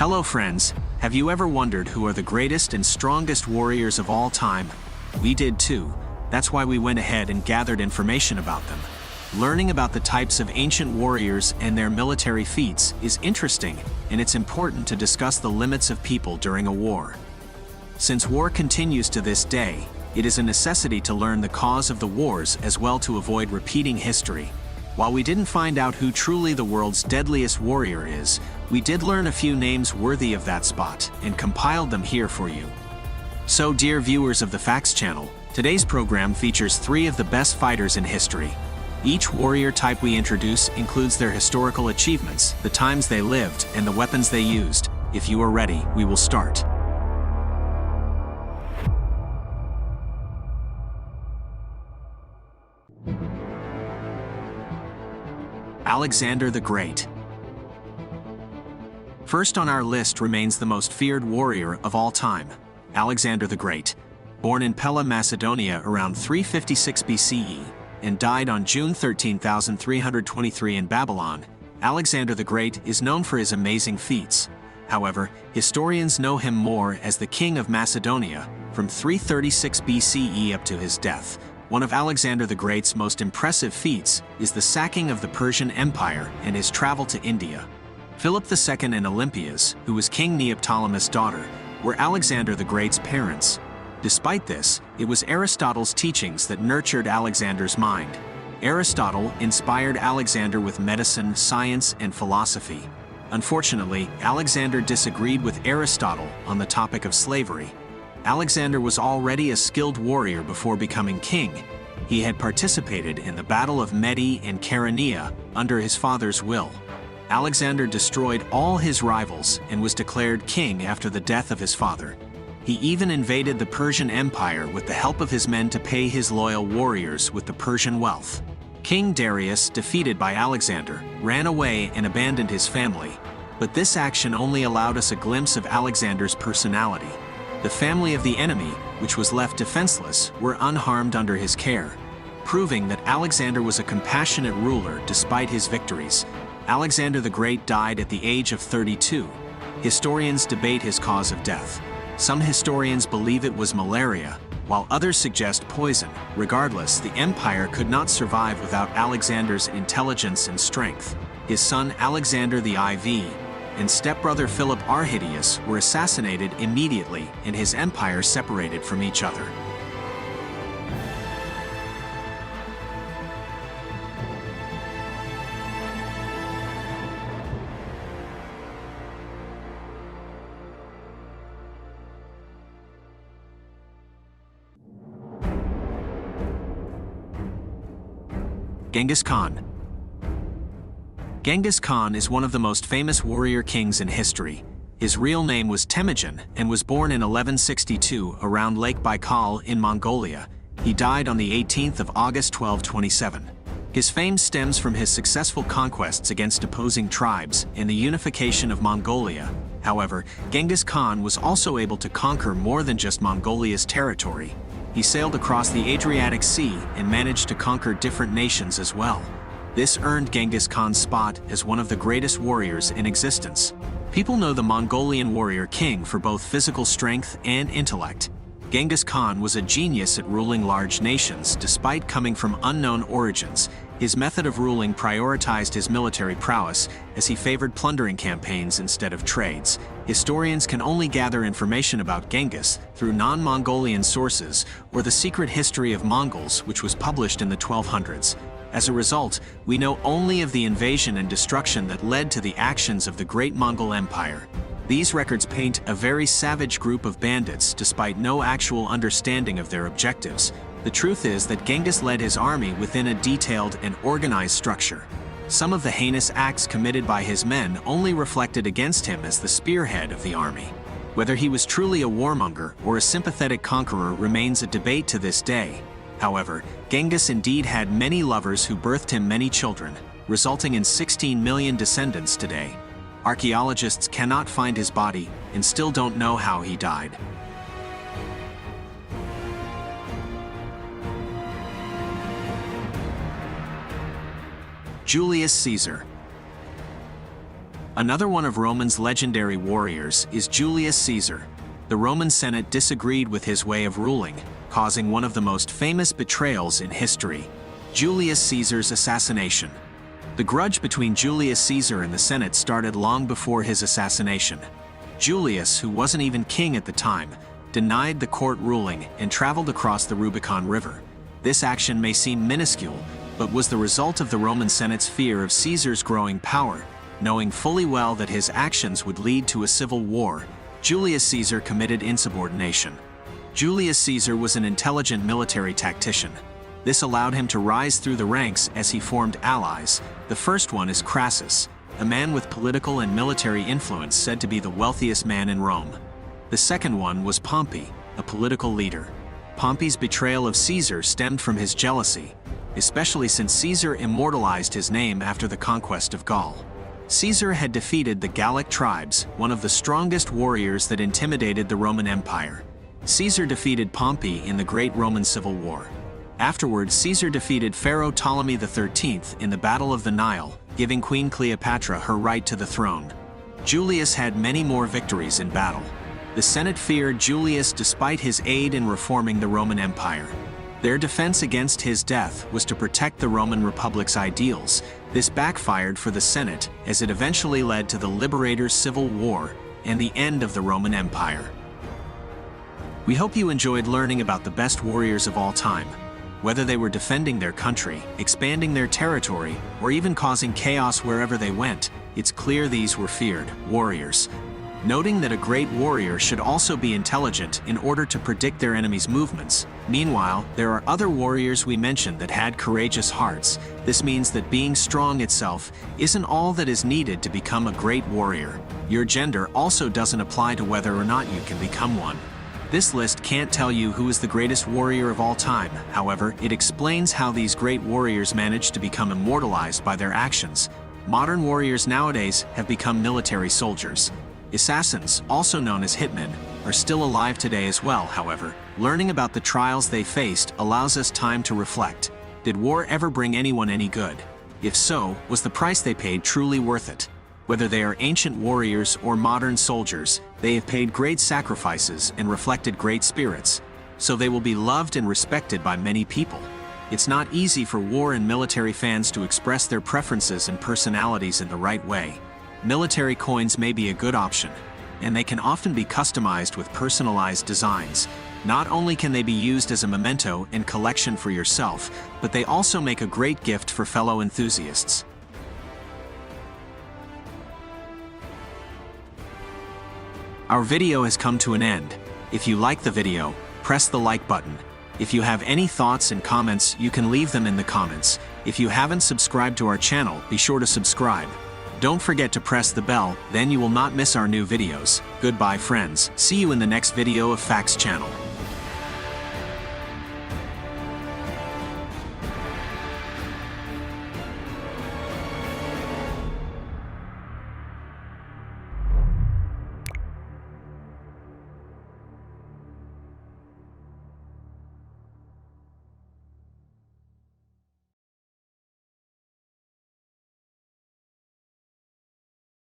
Hello friends, have you ever wondered who are the greatest and strongest warriors of all time? We did too. That's why we went ahead and gathered information about them. Learning about the types of ancient warriors and their military feats is interesting, and it's important to discuss the limits of people during a war. Since war continues to this day, it is a necessity to learn the cause of the wars as well to avoid repeating history. While we didn't find out who truly the world's deadliest warrior is, we did learn a few names worthy of that spot and compiled them here for you. So dear viewers of the Facts channel, today's program features 3 of the best fighters in history. Each warrior type we introduce includes their historical achievements, the times they lived, and the weapons they used. If you are ready, we will start. Alexander the Great. First on our list remains the most feared warrior of all time, Alexander the Great. Born in Pella, Macedonia around 356 BCE and died on June 13,323 in Babylon, Alexander the Great is known for his amazing feats. However, historians know him more as the King of Macedonia from 336 BCE up to his death. One of Alexander the Great's most impressive feats is the sacking of the Persian Empire and his travel to India. Philip II and Olympias, who was King Neoptolemus' daughter, were Alexander the Great's parents. Despite this, it was Aristotle's teachings that nurtured Alexander's mind. Aristotle inspired Alexander with medicine, science, and philosophy. Unfortunately, Alexander disagreed with Aristotle on the topic of slavery. Alexander was already a skilled warrior before becoming king. He had participated in the Battle of Mede and Chaeronea under his father's will. Alexander destroyed all his rivals and was declared king after the death of his father. He even invaded the Persian Empire with the help of his men to pay his loyal warriors with the Persian wealth. King Darius, defeated by Alexander, ran away and abandoned his family. But this action only allowed us a glimpse of Alexander's personality. The family of the enemy, which was left defenseless, were unharmed under his care, proving that Alexander was a compassionate ruler despite his victories. Alexander the Great died at the age of 32. Historians debate his cause of death. Some historians believe it was malaria, while others suggest poison. Regardless, the empire could not survive without Alexander's intelligence and strength. His son Alexander the IV and stepbrother Philip Arrhidaeus were assassinated immediately, and his empire separated from each other. Genghis Khan. Genghis Khan is one of the most famous warrior kings in history. His real name was Temujin and was born in 1162 around Lake Baikal in Mongolia. He died on the 18th of August 1227. His fame stems from his successful conquests against opposing tribes and the unification of Mongolia. However, Genghis Khan was also able to conquer more than just Mongolia's territory. He sailed across the Adriatic Sea and managed to conquer different nations as well. This earned Genghis Khan's spot as one of the greatest warriors in existence. People know the Mongolian warrior king for both physical strength and intellect. Genghis Khan was a genius at ruling large nations despite coming from unknown origins. His method of ruling prioritized his military prowess as he favored plundering campaigns instead of trades. Historians can only gather information about Genghis through non-Mongolian sources or the Secret History of Mongols, which was published in the 1200s. As a result, we know only of the invasion and destruction that led to the actions of the Great Mongol Empire. These records paint a very savage group of bandits despite no actual understanding of their objectives. The truth is that Genghis led his army within a detailed and organized structure. Some of the heinous acts committed by his men only reflected against him as the spearhead of the army. Whether he was truly a warmonger or a sympathetic conqueror remains a debate to this day. However, Genghis indeed had many lovers who birthed him many children, resulting in 16 million descendants today. Archaeologists cannot find his body and still don't know how he died. Julius Caesar. Another one of Rome's legendary warriors is Julius Caesar. The Roman Senate disagreed with his way of ruling, causing one of the most famous betrayals in history: Julius Caesar's assassination. The grudge between Julius Caesar and the Senate started long before his assassination. Julius, who wasn't even king at the time, denied the court ruling and traveled across the Rubicon River. This action may seem minuscule, but was the result of the Roman Senate's fear of Caesar's growing power. Knowing fully well that his actions would lead to a civil war, Julius Caesar committed insubordination. Julius Caesar was an intelligent military tactician. This allowed him to rise through the ranks as he formed allies. The first one is Crassus, a man with political and military influence said to be the wealthiest man in Rome. The second one was Pompey, a political leader. Pompey's betrayal of Caesar stemmed from his jealousy, especially since Caesar immortalized his name after the conquest of Gaul. Caesar had defeated the Gallic tribes, one of the strongest warriors that intimidated the Roman Empire. Caesar defeated Pompey in the Great Roman Civil War. Afterwards, Caesar defeated Pharaoh Ptolemy XIII in the Battle of the Nile, giving Queen Cleopatra her right to the throne. Julius had many more victories in battle. The Senate feared Julius despite his aid in reforming the Roman Empire. Their defense against his death was to protect the Roman Republic's ideals. This backfired for the Senate, as it eventually led to the Liberators' Civil War and the end of the Roman Empire. We hope you enjoyed learning about the best warriors of all time. Whether they were defending their country, expanding their territory, or even causing chaos wherever they went, it's clear these were feared warriors. Noting that a great warrior should also be intelligent in order to predict their enemies' movements. Meanwhile, there are other warriors we mentioned that had courageous hearts. This means that being strong itself isn't all that is needed to become a great warrior. Your gender also doesn't apply to whether or not you can become one. This list can't tell you who is the greatest warrior of all time. However, it explains how these great warriors managed to become immortalized by their actions. Modern warriors nowadays have become military soldiers. Assassins, also known as hitmen, are still alive today as well. However, learning about the trials they faced allows us time to reflect. Did war ever bring anyone any good? If so, was the price they paid truly worth it? Whether they are ancient warriors or modern soldiers, they have paid great sacrifices and reflected great spirits, so they will be loved and respected by many people. It's not easy for war and military fans to express their preferences and personalities in the right way. Military coins may be a good option, and they can often be customized with personalized designs. Not only can they be used as a memento and collection for yourself, but they also make a great gift for fellow enthusiasts. Our video has come to an end. If you like the video, press the like button. If you have any thoughts and comments, you can leave them in the comments. If you haven't subscribed to our channel, be sure to subscribe. Don't forget to press the bell, then you will not miss our new videos. Goodbye friends, see you in the next video of Facts Channel.